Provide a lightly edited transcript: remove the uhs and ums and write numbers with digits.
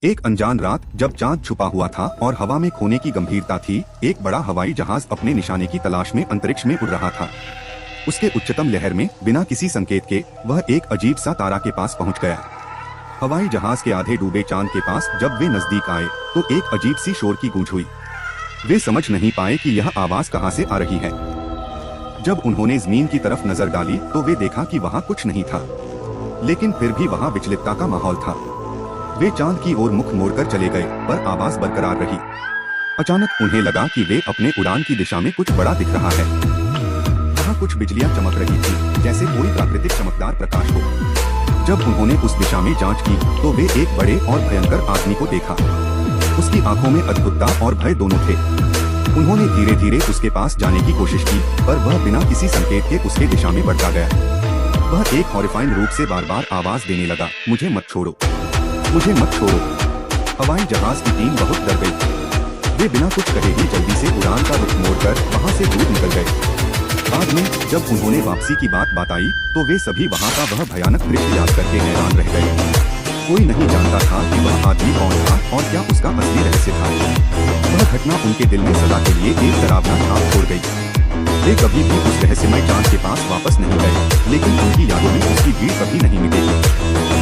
एक अनजान रात जब चांद छुपा हुआ था और हवा में खोने की गंभीरता थी, एक बड़ा हवाई जहाज अपने निशाने की तलाश में अंतरिक्ष में उड़ रहा था। उसके उच्चतम लहर में बिना किसी संकेत के वह एक अजीब सा तारा के पास पहुंच गया। हवाई जहाज के आधे डूबे चांद के पास जब वे नजदीक आए तो एक अजीब सी शोर की गूंज हुई। वे समझ नहीं पाए कि यह आवाज कहां से आ रही है। जब उन्होंने जमीन की तरफ नजर डाली तो वे देखा कि वहां कुछ नहीं था, लेकिन फिर भी वहां विचलितता का माहौल था। वे चांद की ओर मुख मोड़कर चले गए, पर आवाज बरकरार रही। अचानक उन्हें लगा कि वे अपने उड़ान की दिशा में कुछ बड़ा दिख रहा है। वहाँ कुछ बिजलियां चमक रही थी, जैसे कोई प्राकृतिक चमकदार प्रकाश हो। जब उन्होंने उस दिशा में जांच की तो वे एक बड़े और भयंकर आदमी को देखा। उसकी आंखों में अद्भुतता और भय दोनों थे। उन्होंने धीरे धीरे उसके पास जाने की कोशिश की, पर वह बिना किसी संकेत के उसके दिशा में बढ़ता गया। वह एक हॉरिफाइंग रूप से बार बार आवाज देने लगा, मुझे मत छोड़ो, मुझे मत छोड़ो। हवाई जहाज की टीम बहुत डर गई। वे बिना कुछ कहे ही जल्दी से उड़ान का रुख मोड़कर वहां से दूर निकल गए। बाद में जब उन्होंने वापसी की बात बताई तो वे सभी वहां का वह भयानक दृश्य याद करके हैरान रह गए। कोई नहीं जानता था कि वह आदमी कौन था और क्या उसका असली रहस्य था। वह घटना उनके दिल में सदा के लिए एक डरावना छाप छोड़ गई। वे कभी भी उस रहस्यमय चांद के पास वापस नहीं गए, लेकिन उनकी यादों में उसकी भीड़ कभी नहीं मिटेगी।